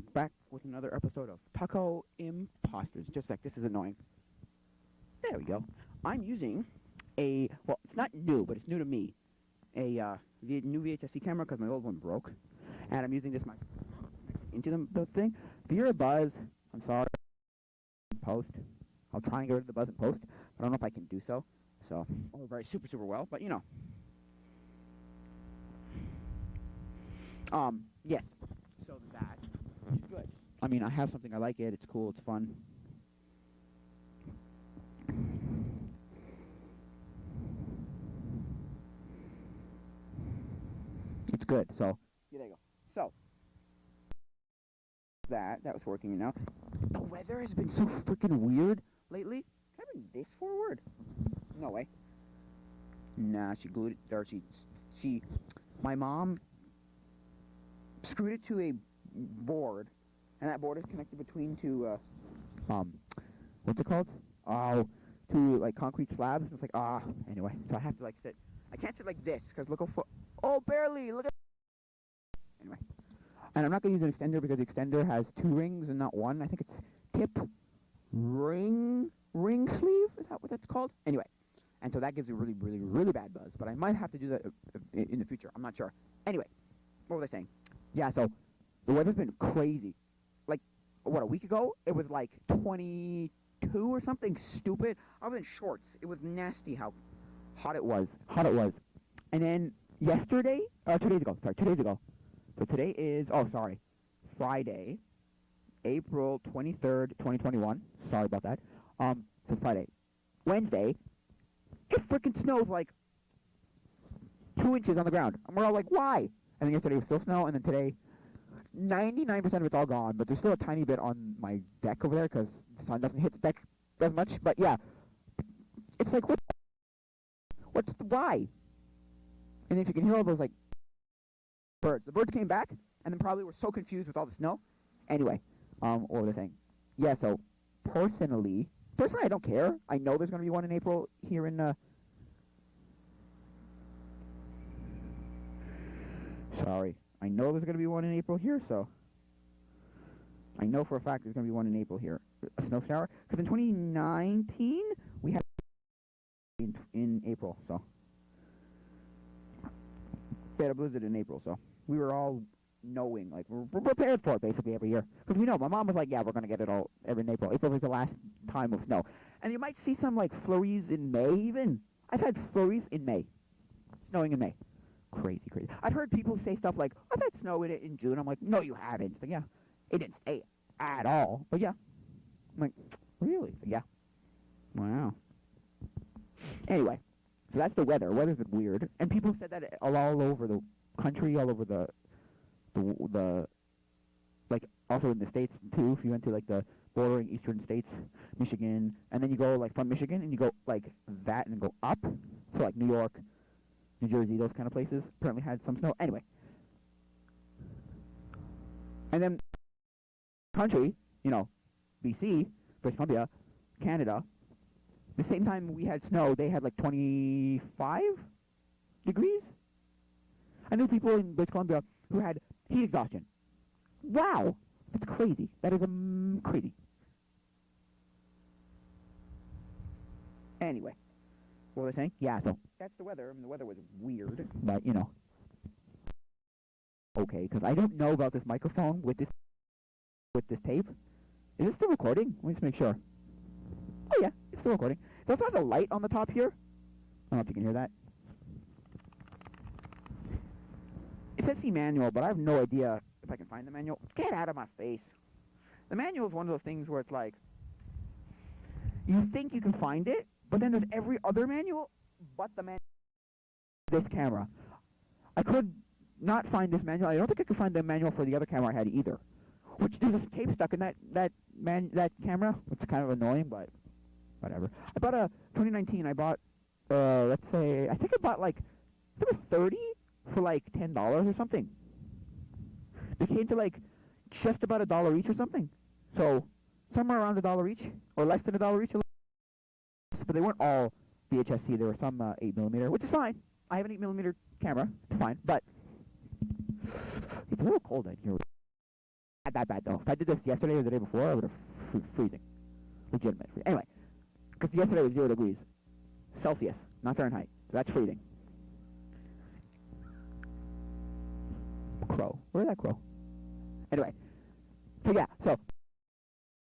we're back with another episode of Tacoimposters. Just like this is annoying. There we go. I'm using well, it's not new, but it's new to me. New VHS camera because my old one broke, and I'm using this mic into the thing. If you hear a buzz, I'm sorry. Post. I'll try and get rid of the buzz in post, but I don't know if I can do so. So, very super well, but you know. Yes. So that is good. I mean, I have something, I like it, it's cool, it's fun. It's good, so, yeah, there you go. So, that was working, you know. The weather has been so freaking weird lately. Can I bring this forward? No way. Nah, she glued it, or my mom screwed it to a board, and that board is connected between two, what's it called? Oh, two, like, concrete slabs. It's like, anyway, so I have to, like, sit. I can't sit like this, because look how oh, barely, look at, anyway. And I'm not going to use an extender, because the extender has 2 rings and not 1. I think it's tip ring sleeve, is that what that's called? Anyway, and so that gives a really bad buzz, but I might have to do that in the future. I'm not sure. Anyway, what was I saying? Yeah, so the weather's been crazy. Like, what, a week ago, it was like 22 or something stupid. I was in shorts. It was nasty how hot it was. And then yesterday, 2 days ago. So today is, Friday, April 23rd, 2021. Sorry about that. So Friday. Wednesday, it freaking snows like 2 inches on the ground. And we're all like, why? And then yesterday was still snow, and then today, 99% of it's all gone, but there's still a tiny bit on my deck over there because the sun doesn't hit the deck as much. But yeah, it's like, why? And if you can hear all those, like, birds. The birds came back, and then probably were so confused with all the snow. Anyway, what was I saying? Yeah, so, personally, I don't care. I know there's going to be one in April here in, sorry. I know there's going to be one in April here, so I know for a fact there's going to be one in April here. A snow shower. Because in 2019, we had in April, so. We had a blizzard in April, so. We were all knowing, like, we're prepared for it basically every year. Because we know, my mom was like, yeah, we're going to get it all every in April. April is the last time of snow. And you might see some, like, flurries in May even. I've had flurries in May. Snowing in May. Crazy. I've heard people say stuff like, I've had snow in it in June. I'm like, no, you haven't. So, yeah, it didn't stay at all. But, yeah. I'm like, really? So, yeah. Wow. Anyway, so that's the weather. Weather's been weird. And people said that all over the country, all over the like, also in the States, too. If you went to, like, the bordering eastern states, Michigan, and then you go, like, from Michigan, and you go, like, that, and go up. So, like, New York, New Jersey, those kind of places apparently had some snow. Anyway. And then country, you know, BC, British Columbia, Canada, the same time we had snow, they had like 25 degrees. I knew people in British Columbia who had heat exhaustion. Wow! That's crazy. That is crazy. Anyway. What was I saying? Yeah, so that's the weather. I mean, the weather was weird, but, you know. Okay, because I don't know about this microphone with this tape. Is it still recording? Let me just make sure. Oh, yeah, it's still recording. It also has a light on the top here. I don't know if you can hear that. It says see manual, but I have no idea if I can find the manual. Get out of my face. The manual is one of those things where it's like, you think you can find it, but then there's every other manual but the manual for this camera. I could not find this manual. I don't think I could find the manual for the other camera I had either. Which there's this tape stuck in that camera, which is kind of annoying, but whatever. I bought a 2019. I bought let's say I think I bought like it was 30 for like $10 or something. They came to like just about $1 each or something. So somewhere around $1 each or less than $1 each. But they weren't all VHS-C. There were some 8mm, which is fine. I have an 8mm camera. It's fine, but it's a little cold out here. Not that bad, though. If I did this yesterday or the day before, I would have freezing. Legitimate. Anyway, because yesterday was 0 degrees. Celsius, not Fahrenheit. So that's freezing. Crow. Where's that crow? Anyway. So yeah, so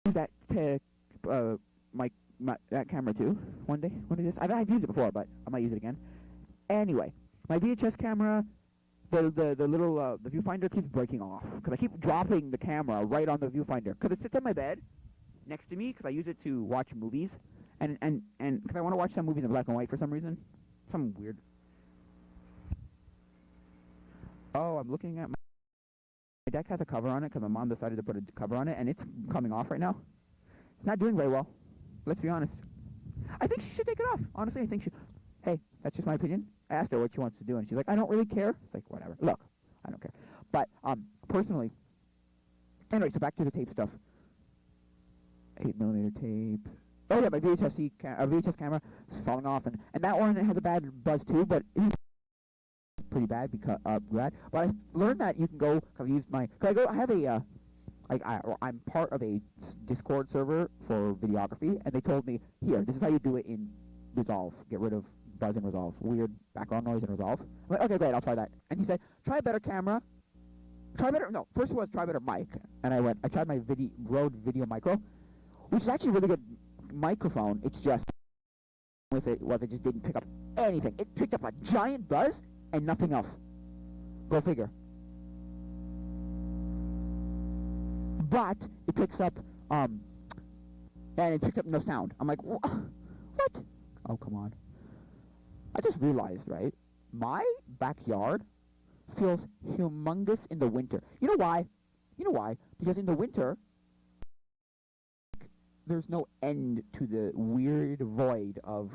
use that to my that camera too one day. I've used it before, but I might use it again. Anyway, my VHS camera, the little the viewfinder keeps breaking off because I keep dropping the camera right on the viewfinder because it sits on my bed next to me because I use it to watch movies and because I want to watch some movies in black and white for some reason, some weird. Oh, I'm looking at my deck has a cover on it because my mom decided to put a cover on it and it's coming off right now. It's not doing very well. Let's be honest. I think she should take it off. Honestly, I think she... Hey, that's just my opinion. I asked her what she wants to do, and she's like, I don't really care. It's like, whatever. Look, I don't care. But, personally... Anyway, so back to the tape stuff. 8mm tape. Oh, yeah, my VHS camera is falling off, and that one has a bad buzz, too, but it's pretty bad because, but I learned that you can go... I've used my... I have a, I'm part of a Discord server for videography, and they told me, here, this is how you do it in Resolve. Get rid of buzz and Resolve. Weird background noise in Resolve. I'm like, okay, great, I'll try that. And he said, try a better camera. First was try better mic. And I tried my Rode Video Micro, which is actually a really good microphone. It's just, with it just didn't pick up anything. It picked up a giant buzz and nothing else. Go figure. But it picks up, and it picks up no sound. I'm like, what? Oh, come on. I just realized, right? My backyard feels humongous in the winter. You know why? Because in the winter, there's no end to the weird void of,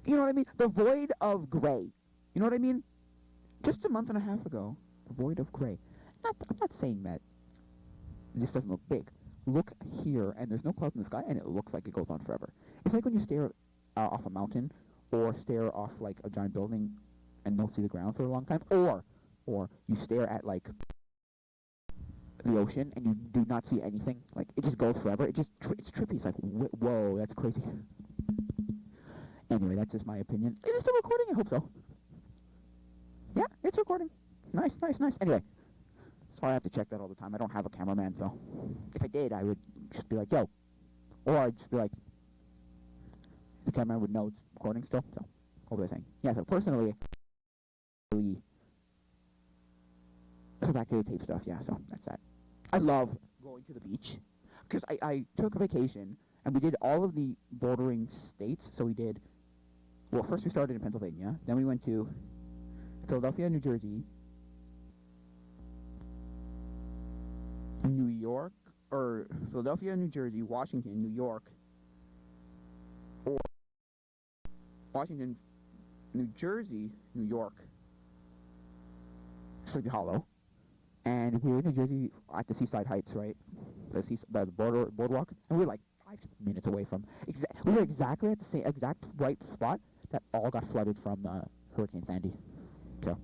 you know what I mean? The void of gray. You know what I mean? Just a month and a half ago, the void of gray. I'm not saying that this doesn't look big. Look here, and there's no clouds in the sky, and it looks like it goes on forever. It's like when you stare off a mountain, or stare off like a giant building, and don't see the ground for a long time, or you stare at like the ocean, and you do not see anything. Like it just goes forever. It's trippy. It's like whoa, that's crazy. Anyway, that's just my opinion. Is it still recording? I hope so. Yeah, it's recording. Nice. Anyway. So I have to check that all the time. I don't have a cameraman, so if I did, I would just be like, yo. Or I'd just be like, the cameraman would know it's recording still. So, what was I saying? Yeah, so personally, so back to the tape stuff, yeah, so that's that. I love going to the beach, because I took a vacation, and we did all of the bordering states, so we did, well, first we started in Pennsylvania, then we went to Philadelphia, New Jersey, New York, or Philadelphia, New Jersey, Washington, New York, or Washington, New Jersey, New York, Sleepy Hollow, and we were in New Jersey at the Seaside Heights, right? The boardwalk, and we were like 5 minutes away from. We were exactly at the same exact right spot that all got flooded from Hurricane Sandy. So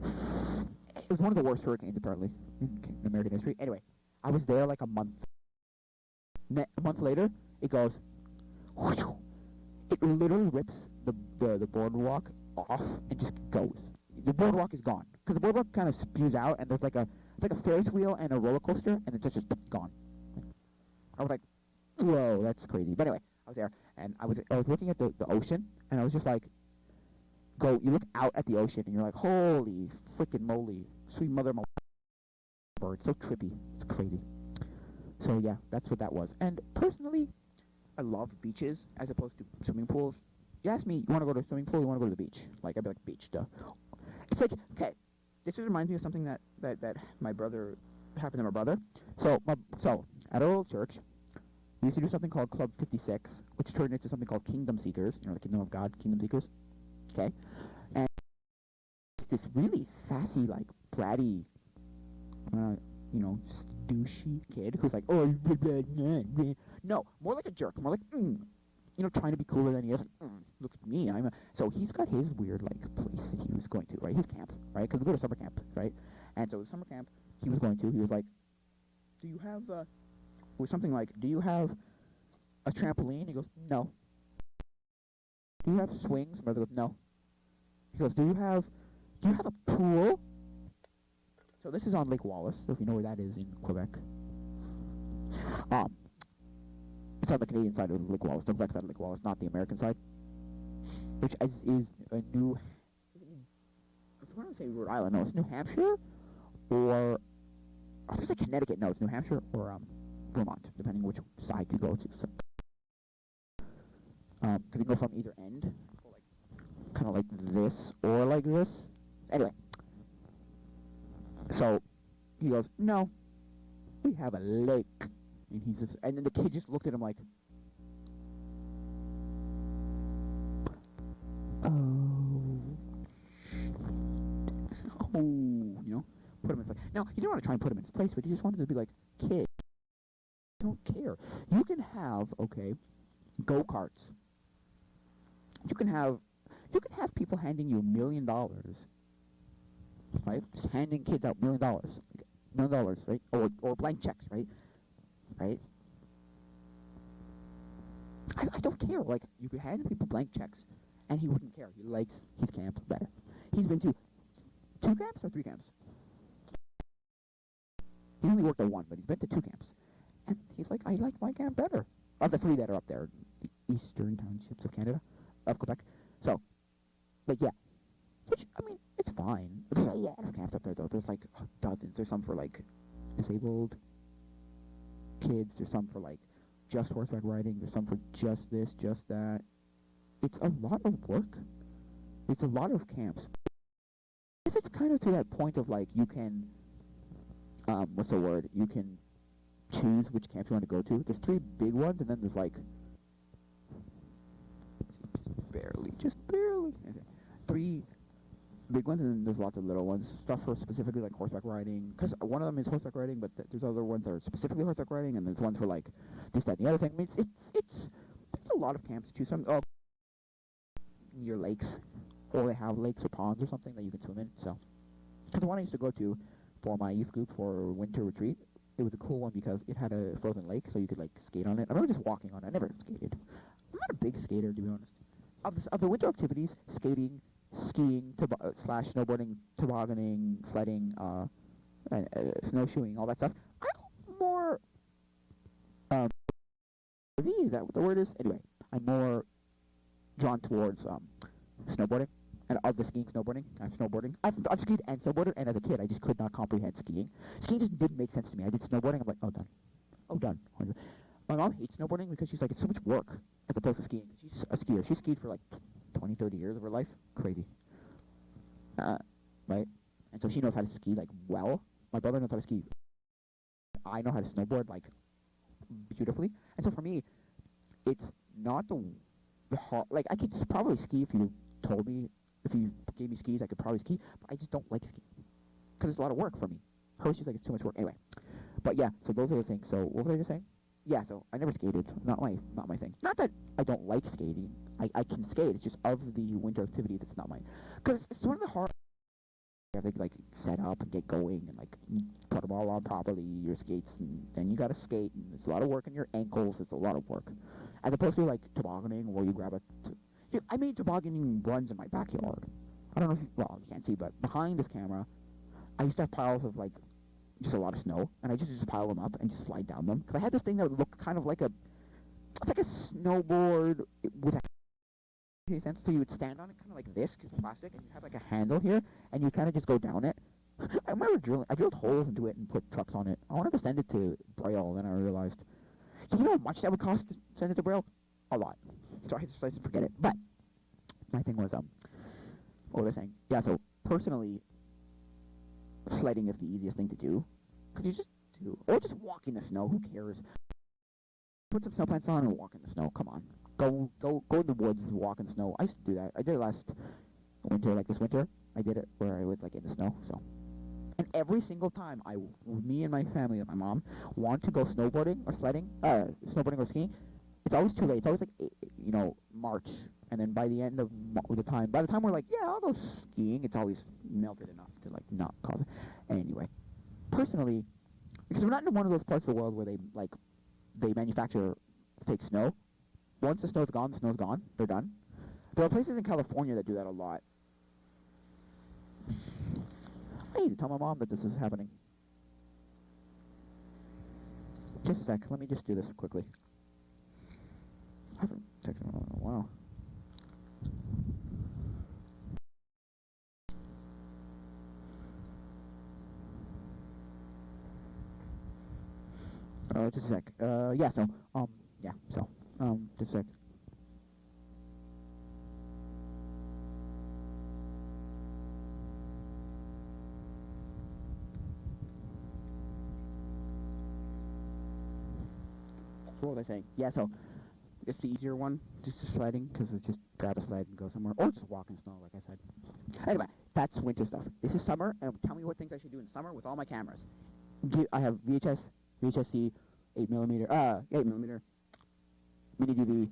it was one of the worst hurricanes apparently in American history. Anyway, I was there like a month. A month later, it goes. It literally rips the boardwalk off and just goes. The boardwalk is gone because the boardwalk kind of spews out, and there's like a Ferris wheel and a roller coaster, and it's just gone. I was like, whoa, that's crazy. But anyway, I was there, and I was looking at the ocean, and I was just like, you look out at the ocean, and you're like, holy freaking moly, sweet mother of bird, so trippy, it's crazy. So yeah, that's what that was. And personally, I love beaches as opposed to swimming pools. You ask me, you want to go to a swimming pool, you want to go to the beach? Like, I'd be like, beach, duh. It's like, okay, this just reminds me of something that my brother, happened to my brother. So at our old church, we used to do something called Club 56, which turned into something called Kingdom Seekers, you know, the Kingdom of God, Kingdom Seekers, okay? And this really sassy, like, bratty, you know, douchey kid who's like, oh, no, more like a jerk, more like, you know, trying to be cooler than he is. Look at me, so he's got his weird, like, place that he was going to, right? His camp, right? Because we go to summer camp, right? And so the summer camp he was going to, he was like, do you have, or something like, do you have a trampoline? He goes, no. Do you have swings? My brother goes, no. He goes, do you have a pool? So this is on Lake Wallace, so if you know where that is in Quebec. It's on the Canadian side of Lake Wallace, the Quebec side of Lake Wallace, not the American side. Which is a new, I was going to say Rhode Island, no, it's New Hampshire, or, I was going to say Connecticut, no, it's New Hampshire, or Vermont, depending which side you go to. So, because you can go from either end, or like, kind of like this, or like this. Anyway, so he goes, no, we have a lake. And he says, and then the kid just looked at him like, put him in his place. Now, he didn't want to try and put him in his place, but he just wanted to be like, kid, I don't care. You can have, okay, go-karts. You can have people handing you $1 million, right? Just handing kids out $1 million, like $1 million, right? Or blank checks, right? Right? I don't care. Like, you could hand people blank checks, and he wouldn't care. He likes his camp better. He's been to 2 camps or 3 camps? He only worked at 1, but he's been to 2 camps. And he's like, I like my camp better. Of the 3 that are up there, the eastern townships of Canada, of Quebec. So, but yeah. Which, I mean, it's fine. There's a lot of camps up there, though. There's like dozens. There's some for like disabled kids. There's some for like just horseback riding. There's some for just this, just that. It's a lot of work. It's a lot of camps. If it's kind of to that point of like you can, what's the word? You can choose which camps you want to go to. There's 3 big ones, and then there's like just barely. Okay. 3 big ones, and then there's lots of little ones. Stuff for specifically like horseback riding, because one of them is horseback riding, but there's other ones that are specifically horseback riding, and there's ones for like this, that, and the other thing. I mean, there's a lot of camps too. Some near lakes, or they have lakes or ponds or something that you can swim in. So, because the one I used to go to for my youth group for winter retreat, it was a cool one because it had a frozen lake, so you could like skate on it. I remember just walking on it. I never skated. I'm not a big skater, to be honest. Of the winter activities, skating, skiing, slash snowboarding, tobogganing, sledding, snowshoeing, all that stuff. I'm more, is that what the word is? Anyway, I'm more drawn towards snowboarding. And of the skiing, snowboarding, I've skied and snowboarded, and as a kid, I just could not comprehend skiing. Skiing just didn't make sense to me. I did snowboarding, I'm like, oh, done. Oh, done. My mom hates snowboarding because she's like, it's so much work as opposed to skiing. She's a skier. She skied for like 20, 30 years of her life. Crazy. Right? And so she knows how to ski, like, well. My brother knows how to ski. I know how to snowboard, like, beautifully. And so for me, it's not the hard, like, I could probably ski if you told me, if you gave me skis, I could probably ski, but I just don't like skiing. Because it's a lot of work for me. She's like, it's too much work. Anyway. But yeah, so those are the things. So what was I just saying? Yeah, so I never skated. Not my thing. Not that I don't like skating. I can skate. It's just of the winter activity that's not mine. Because it's one of the hard. You have to like set up and get going and like put them all on properly, your skates, and then you gotta skate, and it's a lot of work on your ankles. It's a lot of work, as opposed to like tobogganing, where you grab I made tobogganing runs in my backyard. I don't know if you can't see, but behind this camera, I used to have piles of like just a lot of snow, and I just pile them up and just slide down them. Because I had this thing that would look kind of like it's like a snowboard with a sense. So you would stand on it kind of like this, because it's plastic, and you have like a handle here, and you kind of just go down it. I remember I drilled holes into it and put trucks on it. I wanted to send it to Braille, then I realized, so you know how much that would cost to send it to Braille? A lot. So I decided to forget it. But my thing was, what was I saying? Yeah, so personally, sledding is the easiest thing to do, because you just do. Or just walk in the snow, who cares? Put some snow pants on and walk in the snow, come on. Go in the woods and walk in the snow. I used to do that. I did it last winter, like this winter. I did it where I was like in the snow, so. And every single time me and my family and my mom want to go snowboarding or sledding, snowboarding or skiing, it's always too late. It's always like, March. And then by the end of the time we're like, yeah, I'll go skiing, it's always melted enough to like not cause it. Anyway, personally, Because we're not in one of those parts of the world where they manufacture fake snow. Once the snow's gone, they're done. There are places in California that do that a lot. I need to tell my mom that this is happening. Just a sec, let me just do this quickly. I haven't texted her in a while. Just a sec. Yeah, so, just a sec. What was I saying? Yeah, so, it's the easier one, just sliding, because it's just grab a sled and go somewhere, or just walk in snow, like I said. Anyway, that's winter stuff. This is summer, and tell me what things I should do in summer with all my cameras. I have VHS, VHS-C, 8mm, mini DV,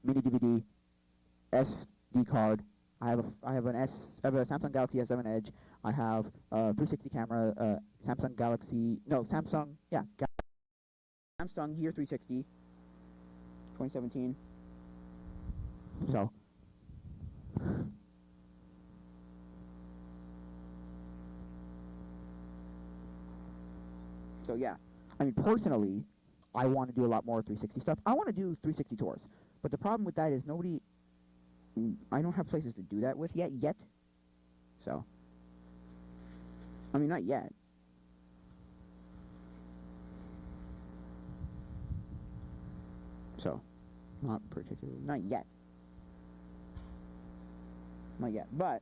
mini DVD, SD card. I have a Samsung Galaxy S7 Edge. I have a 360 camera, Samsung Gear 360, 2017. So yeah, I mean, personally, I want to do a lot more 360 stuff. I want to do 360 tours, but the problem with that is I don't have places to do that with yet. So, I mean, not yet. So, not particularly, not yet. But,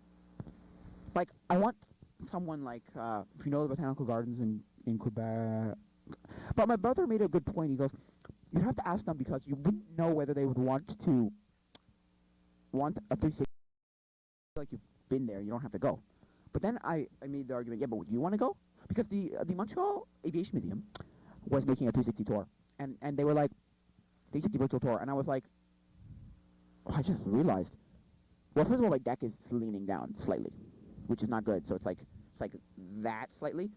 like, I want someone like, if you know the botanical gardens in Quebec. But my brother made a good point. He goes, you have to ask them because you wouldn't know whether they would want a 360. Like you've been there, you don't have to go. But then I made the argument, yeah, but would you want to go? Because the Montreal Aviation Museum was making a 360 tour, and they were like, 360 virtual tour, and I was like, oh, I just realized. Well, first of all, my deck is leaning down slightly, which is not good. So it's like that slightly.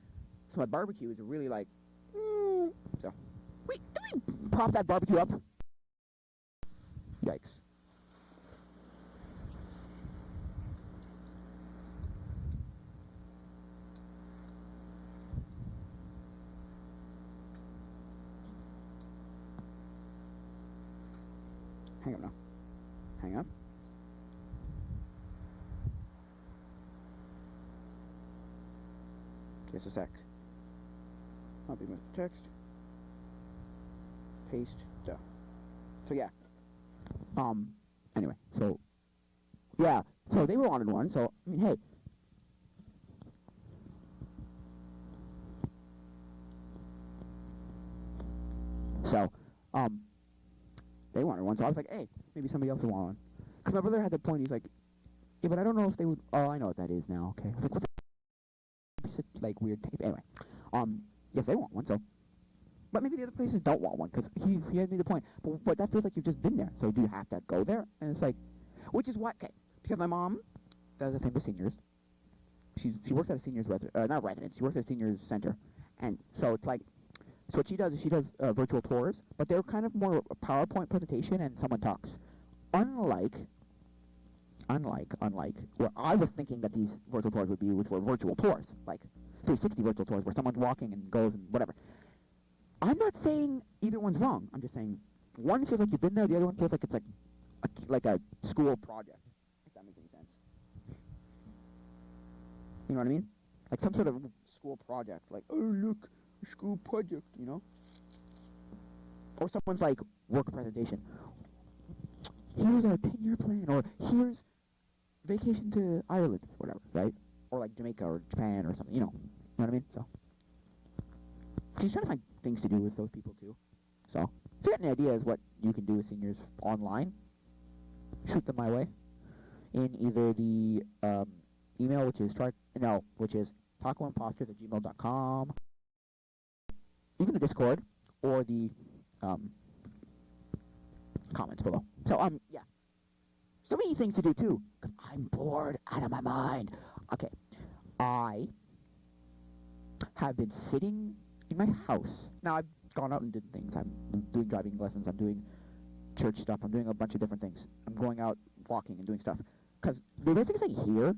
So my barbecue is really like, so. Wait, did we prop that barbecue up? Yikes. Hang up now. Hang up. Just a sec. Copy my text. Paste. So yeah. Anyway, so yeah. So they wanted one. So I mean, hey. So they wanted one. So I was like, hey, maybe somebody else will want one. Because my brother had the point. He's like, yeah, but I don't know if they would. Oh, I know what that is now. Okay. I was like, what's that? Like weird tape. Anyway, yes, they want one. So. But maybe the other places don't want one, because he had made the point. But that feels like you've just been there. So do you have to go there? And it's like, which is what, okay, because my mom does the same with seniors. She works at a seniors not residence. She works at a seniors center, and so it's like, so what she does is she does virtual tours, but they're kind of more a PowerPoint presentation and someone talks. Unlike where I was thinking that these virtual tours would be, which were virtual tours, like 360 virtual tours, where someone's walking and goes and whatever. I'm not saying either one's wrong. I'm just saying one feels like you've been there, the other one feels like it's like a school project, if that makes any sense. You know what I mean? Like some sort of school project, like, oh, look, a school project, you know? Or someone's, like, work presentation. Here's our 10-year plan, or here's vacation to Ireland, or whatever, right? Or, like, Jamaica or Japan or something, you know what I mean? So. She's trying to find things to do with those people, too. So, if you got any ideas what you can do with seniors online, shoot them my way. In either the email, which is tacoimposters@gmail.com, even the Discord, or the comments below. So, yeah. So many things to do, too, because I'm bored out of my mind. Okay. I have been sitting in my house. Now, I've gone out and did things. I'm doing driving lessons. I'm doing church stuff. I'm doing a bunch of different things. I'm going out walking and doing stuff. Because they basically say here,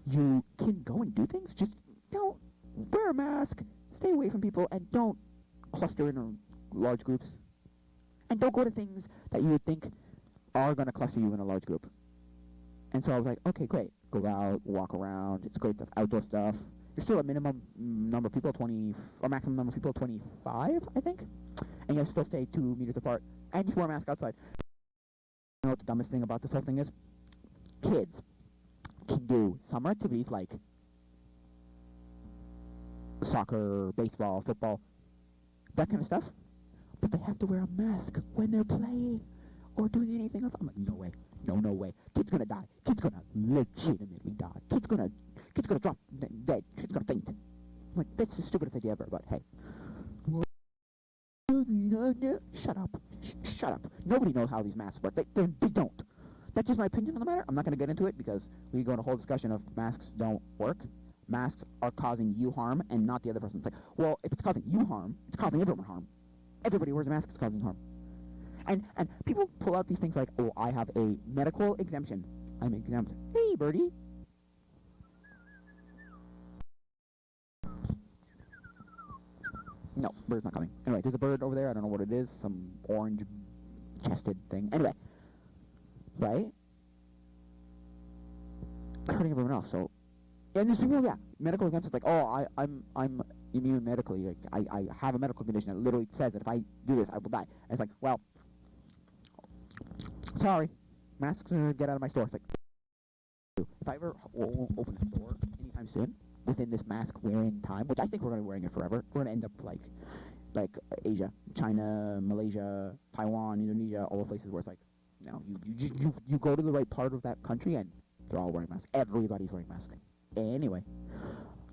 you can go and do things. Just don't wear a mask, stay away from people, and don't cluster in large groups. And don't go to things that you would think are going to cluster you in a large group. And so I was like, okay, great. Go out, walk around. It's great stuff, outdoor stuff. There's still a minimum number of people, 20, or maximum number of people, 25, I think. And you have to still stay 2 meters apart. And just wear a mask outside. You know what the dumbest thing about this whole thing is? Kids can do summer activities like soccer, baseball, football, that kind of stuff. But they have to wear a mask when they're playing or doing anything else. I'm like, no way. No way. Kid's gonna die. Kid's gonna legitimately die. Kid's gonna drop dead. Kid's gonna faint. I'm like, that's the stupidest idea ever, but hey. Shut up. Shut up. Nobody knows how these masks work. They don't. That's just my opinion on the matter. I'm not going to get into it because we go into a whole discussion of masks don't work. Masks are causing you harm and not the other person. It's like, well, if it's causing you harm, it's causing everyone harm. Everybody wears a mask, it's causing harm. And people pull out these things like, oh, I have a medical exemption. I'm exempt. Hey, birdie. No, bird's not coming. Anyway, there's a bird over there. I don't know what it is. Some orange-chested thing. Anyway. Right? Hurting everyone else, so... And there's people, yeah, medical exemptions like, oh, I'm immune medically. Like, I have a medical condition that literally says that if I do this, I will die. And it's like, well... Sorry. Masks get out of my store. It's like... If I ever open a store anytime soon, within this mask wearing time, which I think we're going to be wearing it forever, we're going to end up like Asia, China, Malaysia, Taiwan, Indonesia, all the places where it's like, no, you go to the right part of that country and they're all wearing masks. Everybody's wearing masks. Anyway,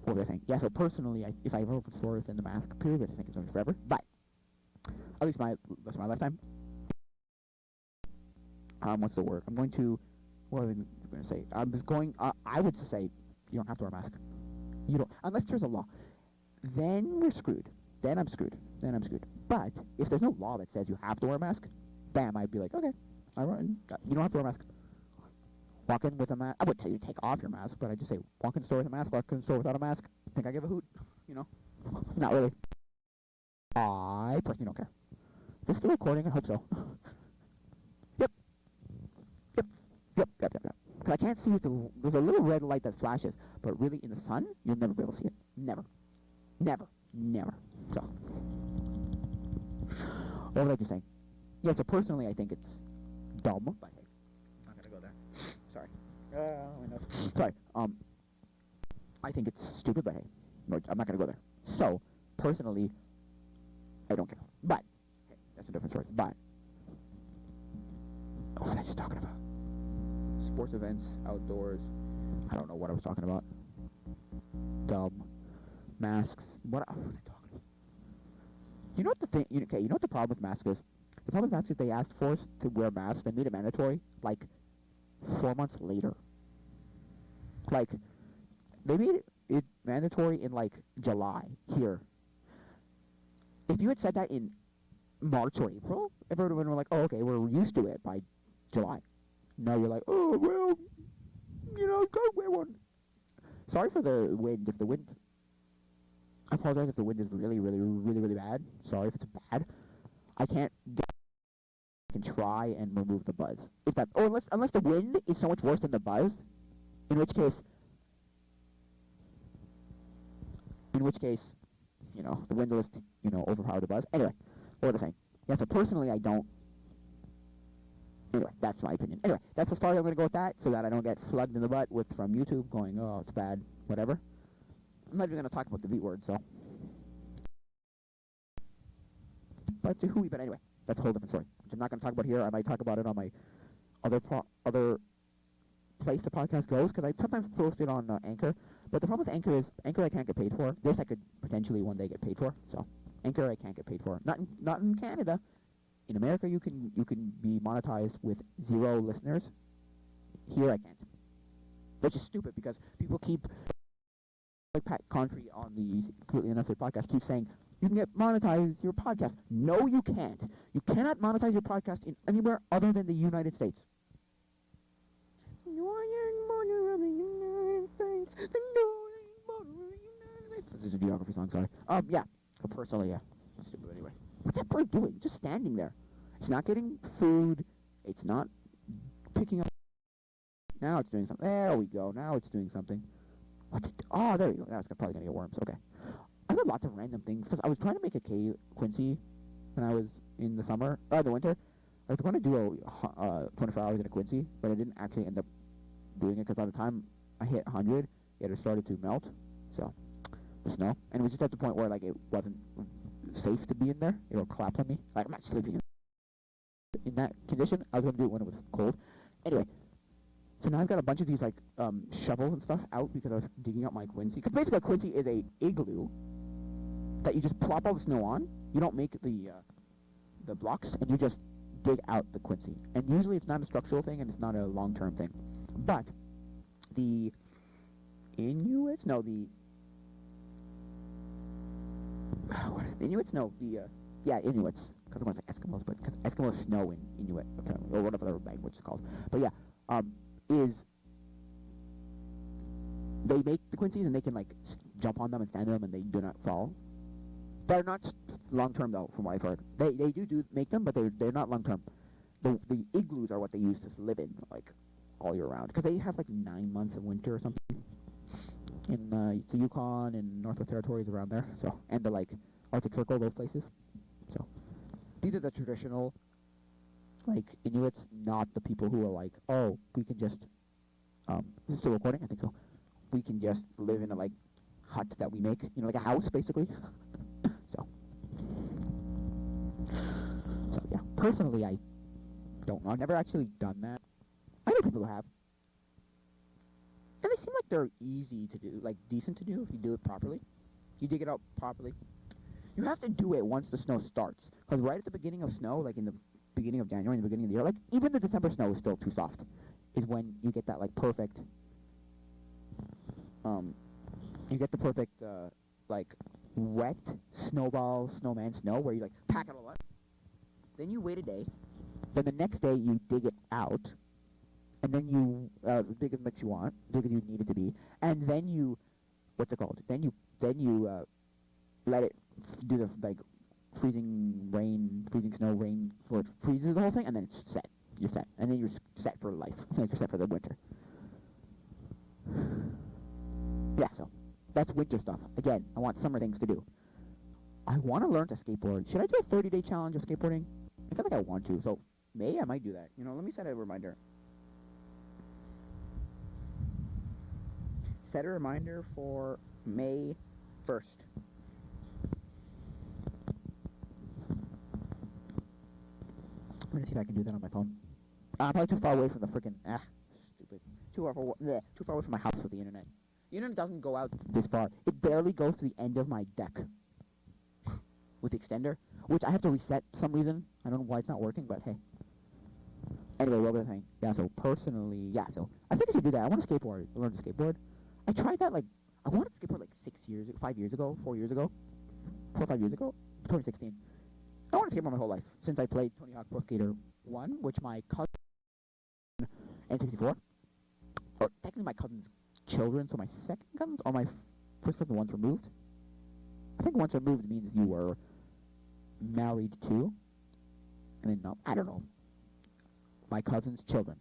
what was I saying? Yeah, so personally, if I ever open a store within the mask period, I think it's going to be forever, but at least my lifetime. What's the word? I'm going to, what am I going to say? I would say, you don't have to wear a mask. You don't, unless there's a law. Then we're screwed. Then I'm screwed. But if there's no law that says you have to wear a mask, bam, I'd be like, okay, you don't have to wear a mask. Walk in with a mask. I wouldn't tell you to take off your mask, but I'd just say, walk in the store with a mask, walk in the store without a mask. Think I give a hoot? You know? Not really. I personally don't care. Is this still recording? I hope so. Yep. Because I can't see it. There's a little red light that flashes, but really in the sun, you'll never be able to see it. Never. So, what was I just saying? Yeah, so personally I think it's dumb, but hey, I'm not going to go there. Sorry. My nose. Sorry. I think it's stupid, but hey, no, I'm not going to go there. So, personally, I don't care. But, hey, that's a different story. But, what was I just talking about? Sports events, outdoors. I don't know what I was talking about. Dumb. Masks. What was I talking about? You know what the thing? You know what the problem with masks is? The problem with masks is they asked for us to wear masks. They made it mandatory, like, 4 months later. Like, they made it mandatory in, like, July, here. If you had said that in March or April, everyone would have been like, oh, okay, we're used to it by July. Now you're like, oh, well, go wear one. Sorry for the wind. If the wind... I apologize if the wind is really, really, really, really bad. Sorry if it's bad. I can try and remove the buzz. If that, or unless the wind is so much worse than the buzz, in which case, the wind will just, overpower the buzz. Anyway, what was I saying? Yeah, so personally I don't. Anyway, that's my opinion. Anyway, that's as far as I'm going to go with that, so that I don't get slugged in the butt from YouTube going, oh, it's bad, whatever. I'm not even going to talk about the V word, so. But anyway, that's a whole different story, which I'm not going to talk about here. I might talk about it on my other place the podcast goes, because I sometimes post it on Anchor. But the problem with Anchor is, Anchor I can't get paid for. This I could potentially one day get paid for, so. Anchor I can't get paid for. Not in Canada. In America, you can be monetized with 0 listeners. Here, I can't. Which is stupid because people keep like Pat Contry on the Completely Unnecessary podcast keeps saying, you can monetize your podcast. No, you can't. You cannot monetize your podcast in anywhere other than the United States. This is a geography song, sorry. Yeah. So personally, yeah. Stupid anyway. What's that bird doing? Just standing there. It's not getting food. It's not picking up. Now it's doing something. There we go. Now it's doing something. What's it? Oh, there you go. Now it's probably going to get worms. Okay. I got lots of random things, because I was trying to make a Quincy when I was in the summer, the winter. I was going to do a 24 hours in a Quincy, but I didn't actually end up doing it, because by the time I hit 100, it had started to melt, so, the snow. And it was just at the point where, like, it wasn't safe to be in there. It would collapse on me. Like, I'm not sleeping in that condition. I was going to do it when it was cold. Anyway, so now I've got a bunch of these, like, shovels and stuff out because I was digging up my Quincy. Because basically a Quincy is a igloo that you just plop all the snow on. You don't make the blocks, and you just dig out the Quincy. And usually it's not a structural thing, and it's not a long-term thing. But the Inuits? No, Inuits? No, yeah, Inuits. Because I want to say Eskimos, but because Eskimos snow in Inuit, or whatever their language is called. But yeah, is they make the Quincies, and they can, like, jump on them and stand on them, and they do not fall. They're not long-term, though, from what I've heard. They do make them, but they're not long-term. The igloos are what they use to live in, like, all year round. Because they have, like, 9 months of winter or something. In the Yukon and Northwest Territories around there. So, and the, like, Arctic Circle, those places. So, these are the traditional, like, Inuits, not the people who are like, oh, we can just, is this still recording? I think so. We can just live in a, like, hut that we make, you know, like a house, basically. So, yeah, personally, I don't know. I've never actually done that. I know people who have. And they seem like they're easy to do, like, decent to do if you do it properly. You dig it out properly. You have to do it once the snow starts. Because right at the beginning of snow, like in the beginning of January, in the beginning of the year, like, even the December snow is still too soft. Is when you get that, like, perfect, you get the perfect, like, wet snowman snow, where you, like, pack it all up. Then you wait a day. Then the next day you dig it out. And then you, dig as much you want, dig as you need it to be. And then you, what's it called? Then you let it do the, like, freezing snow, rain, where it freezes the whole thing, and then it's set. You're set. And then you're set for life. Like, you're set for the winter. Yeah, so that's winter stuff. Again, I want summer things to do. I want to learn to skateboard. Should I do a 30-day challenge of skateboarding? I feel like I want to, so May I might do that. You know, let me set a reminder. Set a reminder for May 1st. I'm gonna see if I can do that on my phone. I'm probably too far away from the frickin' stupid. Too far away from my house for the internet. The internet doesn't go out this far. It barely goes to the end of my deck with the extender, which I have to reset for some reason. I don't know why it's not working, but hey. Anyway, what was I saying? Yeah, so personally, yeah, so I think I should do that. I want to skateboard, learn to skateboard. I tried that, like, I wanted to skateboard, like, 5 years ago, 4 years ago, 4 or 5 years ago, 2016. I wanted to skateboard my whole life, since I played Tony Hawk Pro Skater 1, which my cousin, N64, or technically my cousin's children, so my second cousins, or my first cousin once removed. I think once removed means you were married to, and then, no, I don't know, my cousin's children.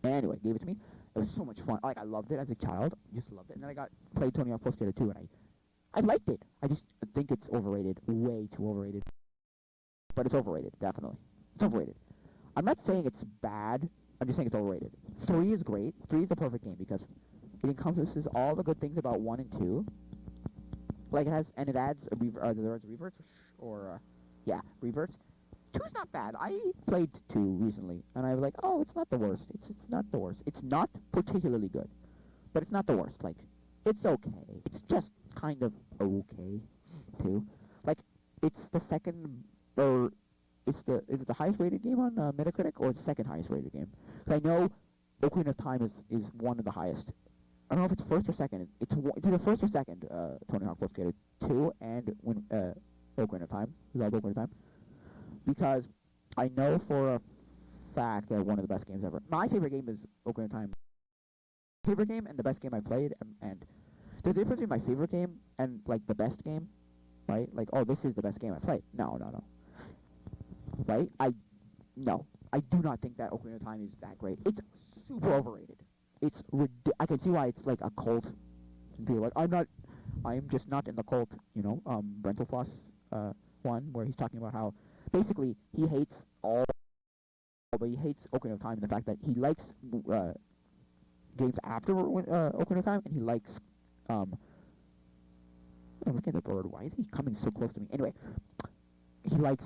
Anyway, gave it to me. It was so much fun. Like, I loved it as a child. Just loved it. And then I played Tony Hawk Pro Skater 2, and I liked it. I just think it's overrated. Way too overrated. But it's overrated, definitely. It's overrated. I'm not saying it's bad. I'm just saying it's overrated. 3 is great. 3 is the perfect game because it encompasses all the good things about 1 and 2. Like, it has, and it adds reverts, yeah, reverts. 2 is not bad. I played 2 recently, and I was like, oh, it's not the worst. It's not the worst. It's not particularly good, but it's not the worst. Like, it's okay. It's just kind of okay, too. Like, it's the second, or is it the highest rated game on Metacritic, or the second highest rated game? Because I know Ocarina of Time is one of the highest I don't know if it's first or second. It's either first or second. Tony Hawk Pro Skater 2 and Ocarina of Time. Zelda Ocarina of Time. Because I know for a fact that one of the best games ever. My favorite game is Ocarina of Time. Favorite game and the best game I played, and the difference between my favorite game and like the best game, right? Like, oh, this is the best game I played. No. Right? I do not think that Ocarina of Time is that great. It's super overrated. It's I can see why it's like a cult. People like I'm just not in the cult. Rental Floss one where he's talking about how basically he hates but he hates Ocarina of Time and the fact that he likes games after Ocarina of Time, and he likes oh, look at the bird. Why is he coming so close to me? Anyway, he likes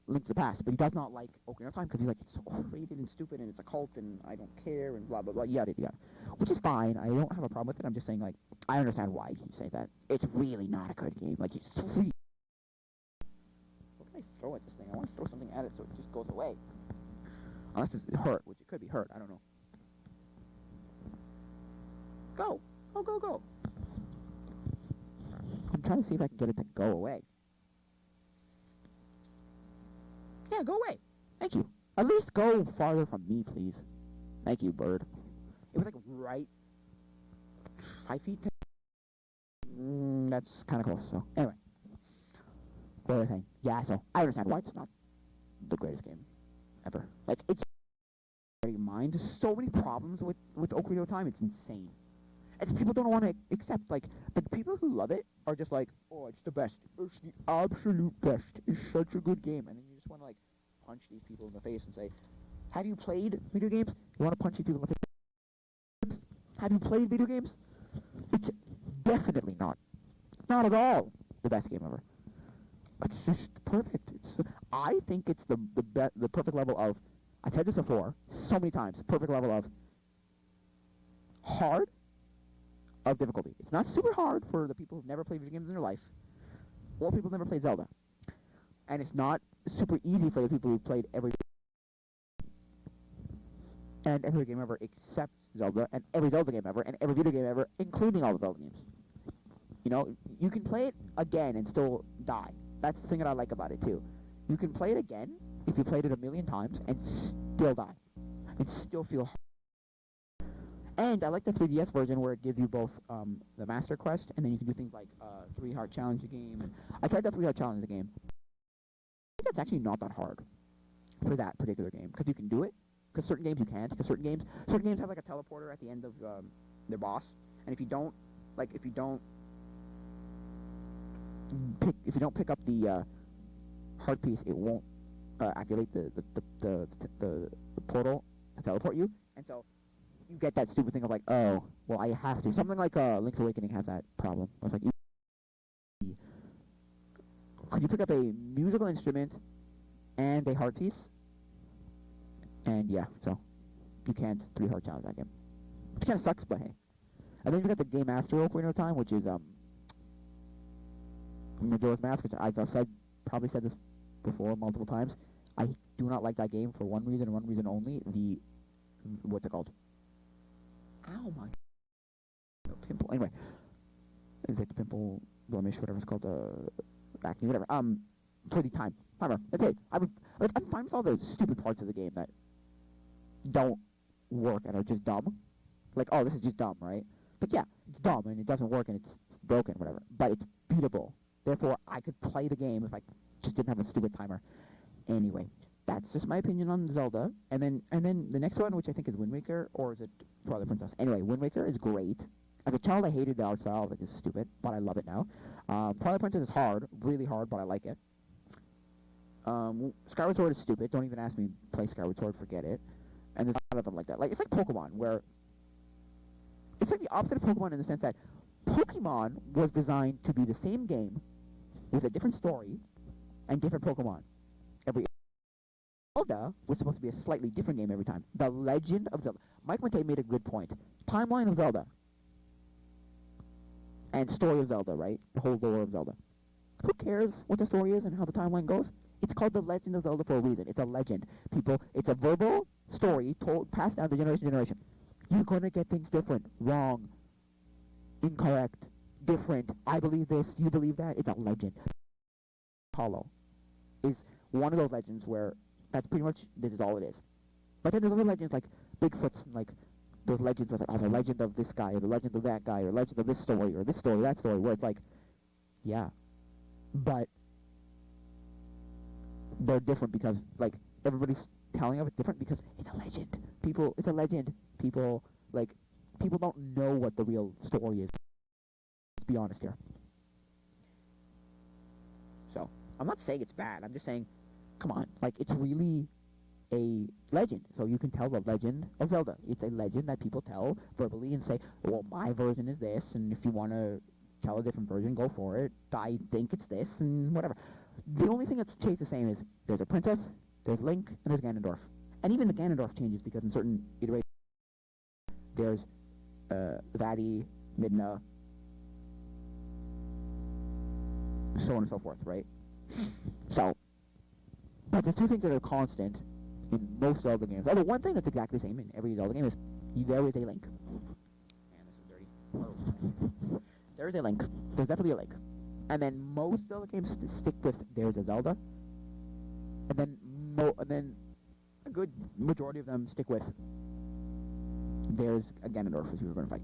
Link to the Past, but he does not like Ocarina of Time because he's like, it's so overrated and stupid and it's a cult and I don't care and blah blah blah yada yada. Which is fine. I don't have a problem with it. I'm just saying, like, I understand why he say that. It's really not a good game. Like, it's really. What can I throw at this thing? I want to throw something at it so it just goes away. Unless it's hurt, which it could be hurt. I don't know. Go! Go! I'm trying to see if I can get it to go away. Yeah, go away. Thank you. At least go farther from me, please. Thank you, bird. It was like right 5 feet. That's kind of close. So anyway, what was I saying? Yeah, so I understand why it's not the greatest game ever. Like, it's in mind. There's so many problems with Ocarina of Time. It's insane. It's people don't want to accept, like, the people who love it are just like, oh, it's the best. It's the absolute best. It's such a good game. And then you just want to, like, punch these people in the face and say, have you played video games? You want to punch these people in the face? Have you played video games? It's definitely not at all the best game ever. It's just perfect. I think it's the perfect level of, I've said this before so many times, perfect level of hard, of difficulty. It's not super hard for the people who've never played video games in their life, or people who've never played Zelda. And it's not super easy for the people who've played every game ever except Zelda, and every Zelda game ever, and every video game ever, including all the Zelda games. You can play it again and still die. That's the thing that I like about it, too. You can play it again, if you played it a million times, and still die. And still feel hard. And I like the 3DS version where it gives you both the Master Quest, and then you can do things like 3-heart challenge the game. And I tried that 3-heart challenge the game. I think that's actually not that hard for that particular game, because you can do it. Because certain games you can't. Because certain games have like a teleporter at the end of their boss, and if you don't pick up the heart piece, it won't activate the portal to teleport you, and so you get that stupid thing of like, oh, well, I have to. Something like Link's Awakening has that problem. It's like, could you pick up a musical instrument and a heart piece? And yeah, so you can't 3-heart challenge that game. Which kind of sucks, but hey. And then you got the game after Ocarina of Time, which is Majora's Mask, which I've probably said this before multiple times. I do not like that game for one reason and one reason only. What's it called? Ow, my pimple. Anyway, is it the pimple, blemish, whatever it's called, acne, whatever. For the time. However, that's it. I'm fine with all those stupid parts of the game that don't work and are just dumb. Like, oh, this is just dumb, right? But yeah, it's dumb and it doesn't work and it's broken, whatever. But it's beatable. Therefore, I could play the game if I just didn't have a stupid timer. Anyway, that's just my opinion on Zelda. And then the next one, which I think is Wind Waker, or is it Twilight Princess? Anyway, Wind Waker is great. As a child, I hated the art style. Like, this is stupid, but I love it now. Twilight Princess is hard, really hard, but I like it. Skyward Sword is stupid. Don't even ask me to play Skyward Sword. Forget it. And there's a lot of them like that. Like, it's like Pokemon, where it's like the opposite of Pokemon in the sense that Pokemon was designed to be the same game with a different story and different Pokemon. Zelda was supposed to be a slightly different game every time. The Legend of Zelda. Mike Monte made a good point. Timeline of Zelda. And story of Zelda, right? The whole lore of Zelda. Who cares what the story is and how the timeline goes? It's called The Legend of Zelda for a reason. It's a legend. People, it's a verbal story passed down to generation to generation. You're gonna get things different, wrong, incorrect, different. I believe this, you believe that. It's a legend. Hollow is one of those legends where that's pretty much this is all it is. But then there's other legends like Bigfoot's, and like those legends with the legend of this guy or the legend of that guy or legend of this story or this story, that story, where it's like, yeah, but they're different because like everybody's telling of it's different because it's a legend. It's a legend. People don't know what the real story is. Let's be honest here. So I'm not saying it's bad. I'm just saying, come on, like it's really a legend. So you can tell the legend of Zelda. It's a legend that people tell verbally and say, well, my version is this, and if you want to tell a different version, go for it. I think it's this, and whatever. The only thing that's stayed the same is there's a princess, there's Link, and there's Ganondorf. And even the Ganondorf changes because in certain iterations there's Vati, Midna, so on and so forth, right? So, but the two things that are constant in most Zelda games, although one thing that's exactly the same in every Zelda game is there is a Link. Man, this is dirty. Oh. There is a Link. There's definitely a Link. And then most Zelda games stick with there's a Zelda, and then a good majority of them stick with there's a Ganondorf as we were going to fight.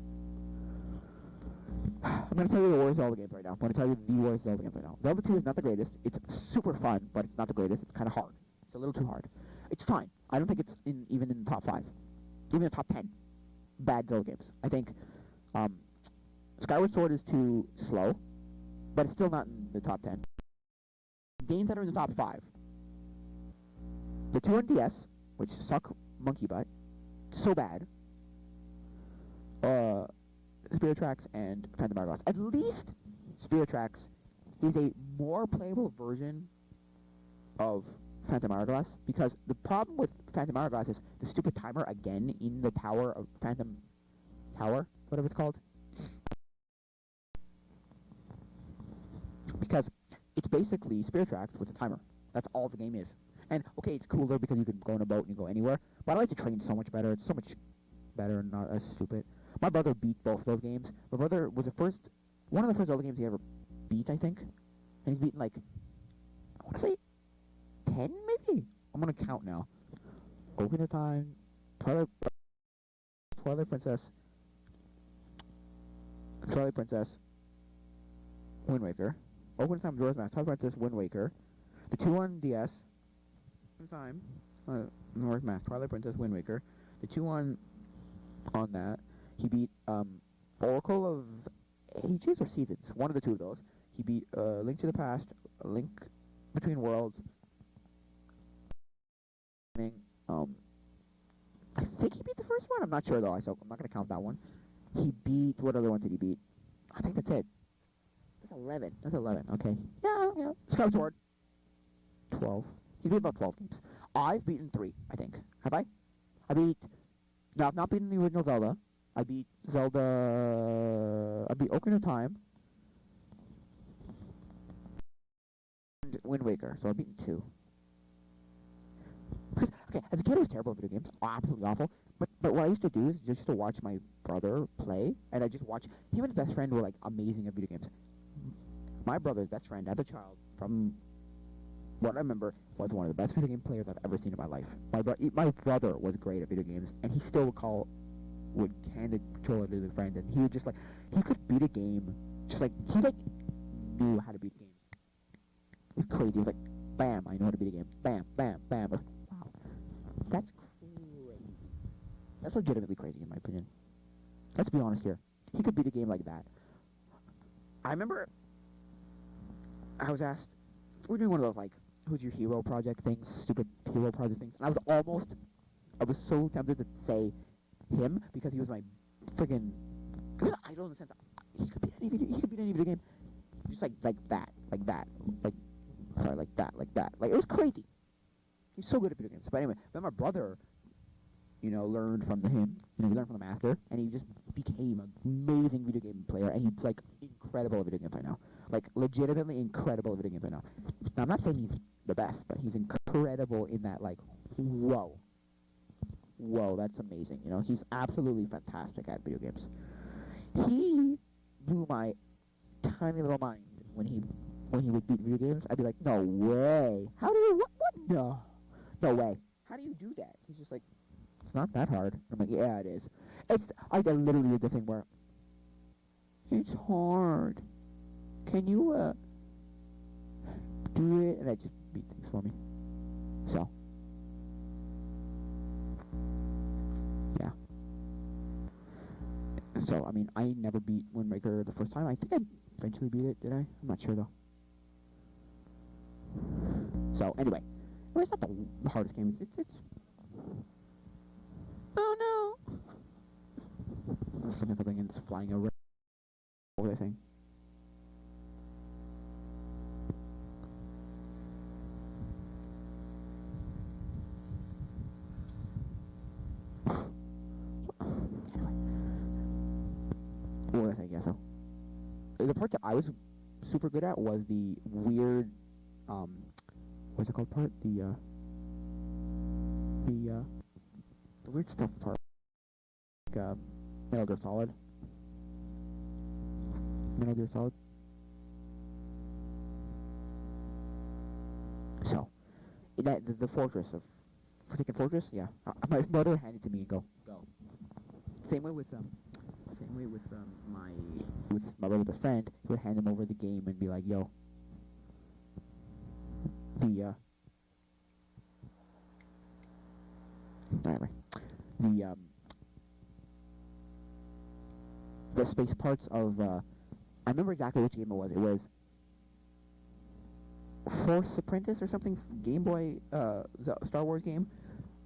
I'm going to tell you the worst Zelda games right now. I'm going to tell you the worst Zelda games right now. Zelda 2 is not the greatest. It's super fun, but it's not the greatest. It's kind of hard. It's a little too hard. It's fine. I don't think it's even in the top 5. Even the top 10 bad Zelda games. I think Skyward Sword is too slow, but it's still not in the top 10. Games that are in the top 5. The 2 on DS, which suck monkey butt, so bad. Spirit Tracks and Phantom Hourglass. At least Spirit Tracks is a more playable version of Phantom Hourglass, because the problem with Phantom Hourglass is the stupid timer again in the tower of Phantom Tower, whatever it's called. Because it's basically Spirit Tracks with a timer. That's all the game is. And, okay, it's cooler because you can go in a boat and you go anywhere, but I like the train so much better. It's so much better and not as stupid. My brother beat both those games. My brother was one of the first Zelda games he ever beat, I think. And he's beaten, like, I want to say 10, maybe? I'm going to count now. Ocarina of Time, Twilight Princess, Wind Waker, Ocarina of Time, Majora's Mask, Twilight Princess, Wind Waker, the 2 on DS, Time, Majora's Mask, Twilight Princess, Wind Waker, the 2 on that. He beat Oracle of Ages or Seasons, one of the two of those. He beat Link to the Past, Link Between Worlds. I think he beat the first one. I'm not sure though. So I'm not gonna count that one. He beat, what other one did he beat? I think that's it. That's 11. That's 11. Okay. Yeah. Skyward Sword. 12. He beat about 12 games. I've beaten 3. I think. Have I? No, I've not beaten the original Zelda. I beat Ocarina of Time and Wind Waker, so I've beaten 2. Because, okay, as a kid I was terrible at video games, absolutely awful, but what I used to do is just to watch my brother play, and I just watch, him and his best friend were like amazing at video games. My brother's best friend as a child, from what I remember, was one of the best video game players I've ever seen in my life. My brother was great at video games, and he still would hand the controller to his friend, and he would just like, he could beat a game, just like, he like knew how to beat a game. It was crazy. It was like, bam, I know how to beat a game. Bam, bam, bam. I was like, wow, that's crazy. That's legitimately crazy in my opinion. Let's be honest here. He could beat a game like that. I remember I was asked, we were doing one of those like, who's your hero project things, stupid hero project things, and I was so tempted to say him because he was my friggin' idol in the sense that he could beat any video game, just like that, like that, like it was crazy. He's so good at video games. But anyway, then my brother, learned from him, he learned from the master, and he just became an amazing video game player, and he's like incredible at video games right now, like legitimately incredible at video games right now. Now I'm not saying he's the best, but he's incredible in that, like, whoa, whoa, that's amazing. You know, he's absolutely fantastic at video games. He blew my tiny little mind when he would beat video games. I'd be like, no way. How do you what? No way. How do you do that? He's just like, it's not that hard. I'm like, yeah, it is. I literally did the thing where it's hard. Can you do it? And I just beat things for me. So yeah. So I mean, I never beat Windbreaker the first time. I think I eventually beat it. Did I? I'm not sure though. So anyway, well, it's not the hardest game. It's. Oh no! Something and it's flying over the thing. What was I think? Yeah. So the part that I was super good at was the weird what's it called part? The weird stuff part. Like Metal Gear Solid. Metal Gear Solid. So that the fortress of freaking fortress, yeah. My brother would hand it to me and go. Same way with my brother's friend, he would hand him over the game and be like, yo, anyway, the space parts of I remember exactly which game it was. It was Force Apprentice or something, Game Boy Star Wars game,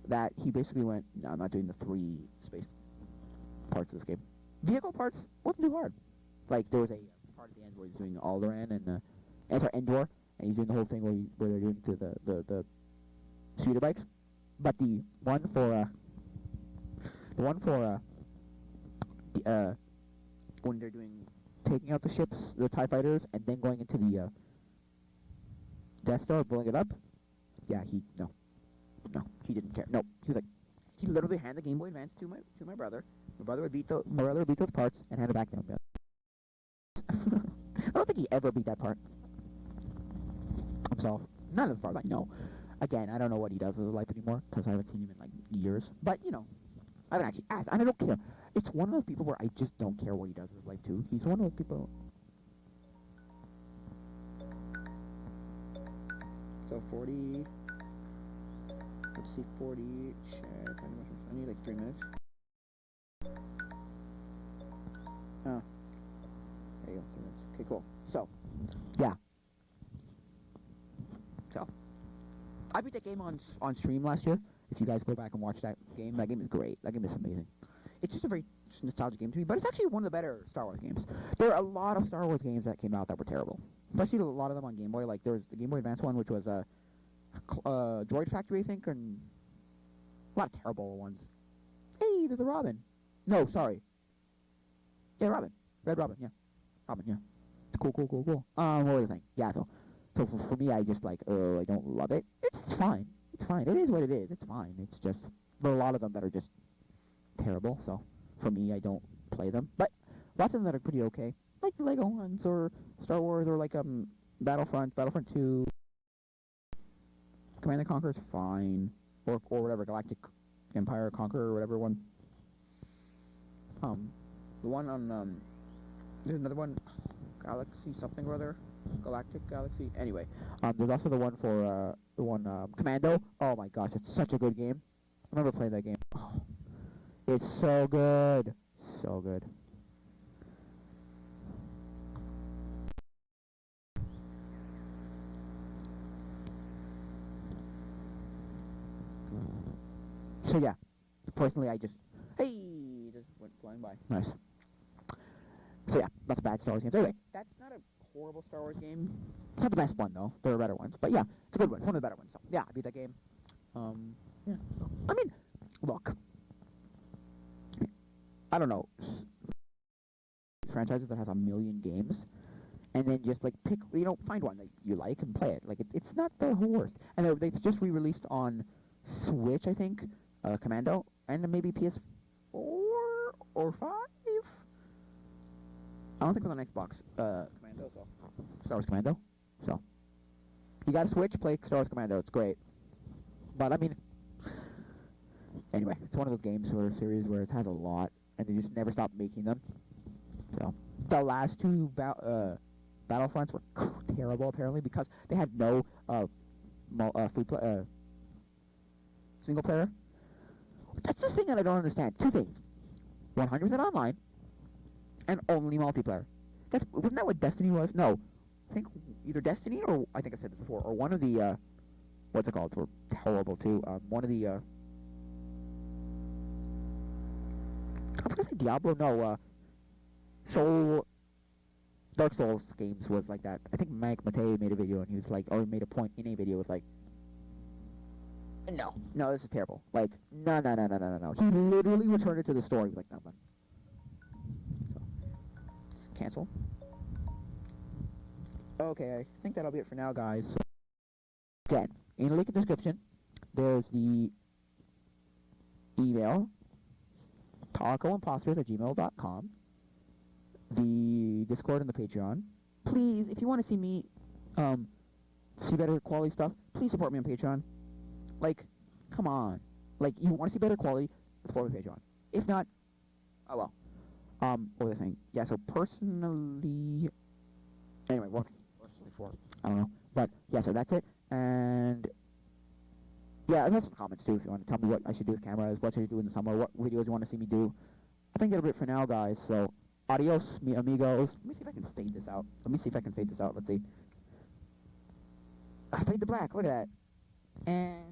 that he basically went, no, I'm not doing the 3 space parts of this game. Vehicle parts wasn't too hard. Like, there was a part at the end where he's doing Alderaan and Endor, and he's doing the whole thing where they're doing to the speeder bikes. But the one for when they're taking out the ships, the TIE fighters, and then going into the Death Star, blowing it up. Yeah, he didn't care. No, he was like, he literally handed the Game Boy Advance to my brother. My brother would beat those parts and hand it back to him. I don't think he ever beat that part himself. Not as far as I know. Again, I don't know what he does with his life anymore because I haven't seen him in like years. But you know, I haven't actually asked, and I don't care. It's one of those people where I just don't care what he does with his life too. He's one of those people. So 40. Let's see, 40. I need like 3 minutes. Oh. There you go, 3 minutes. Okay, cool. So, yeah. So, I beat that game on stream last year. If you guys go back and watch that game is great. That game is amazing. It's just a very nostalgic game to me, but it's actually one of the better Star Wars games. There are a lot of Star Wars games that came out that were terrible. Especially a lot of them on Game Boy. Like, there was the Game Boy Advance one, which was Droid Factory, I think, and a lot of terrible ones. Hey, there's a Robin. No, sorry. Yeah, Robin. Red Robin, yeah. Robin, yeah. Cool. What was the thing? Yeah, so for me, I just like, I don't love it. It's fine. It's fine. It is what it is. It's fine. It's just, there are a lot of them that are just terrible, so for me, I don't play them. But lots of them that are pretty okay. Like the Lego ones, or Star Wars, or like Battlefront 2. Command & Conquer is fine. Or whatever, Galactic Empire Conqueror, or whatever one. The one on, there's another one, Galaxy something or other. Galactic Galaxy. Anyway, there's also the one for, Commando. Oh my gosh, it's such a good game. I remember playing that game. Oh, it's so good. So good. So yeah, personally I just went flying by. Nice. So yeah, that's a bad Star Wars game. So anyway, that's not a horrible Star Wars game. It's not the best one though. There are better ones, but yeah, it's a good one. It's one of the better ones. So yeah, I beat that game. Yeah. I mean, look, I don't know, franchises that has a million games, and then just like pick, find one that you like and play it. Like it's not the worst. And they've just re-released on Switch, I think, Commando. and then maybe PS4 or 5. I don't think on Xbox. Commando, so Star Wars Commando. So you got a Switch, play Star Wars Commando. It's great. But I mean, anyway, it's one of those games or series where it has a lot, and they just never stop making them. So the last two Battlefronts were terrible apparently because they had no single player. That's the thing that I don't understand. Two things: 100% online and only multiplayer. Wasn't that what Destiny was? No, I think either Destiny or I think I said this before, or one of the what's it called? Were horrible too. One of the I was gonna say Diablo. No, Dark Souls games was like that. I think Mike Matei made a video and he was like, or made a point in a video was like, no, this is terrible. Like, no. He literally returned it to the store. He was like, no, man. So, cancel. Okay, I think that'll be it for now, guys. So, again, in the link in the description, there's the email, tacoimposters@gmail.com, the Discord and the Patreon. Please, if you want to see me see better quality stuff, please support me on Patreon. Like, come on. Like, you want to see better quality, support me on Patreon. If not, oh well. What was I saying? Yeah, so personally... Anyway, what for? I don't know. But, yeah, so that's it. And... yeah, leave some comments, too, if you want to tell me what I should do with cameras, what should I do in the summer, what videos you want to see me do. I think that'll be it for now, guys. So, adios, mi amigos. Let me see if I can fade this out. Let's see. Fade to black. Look at that. And...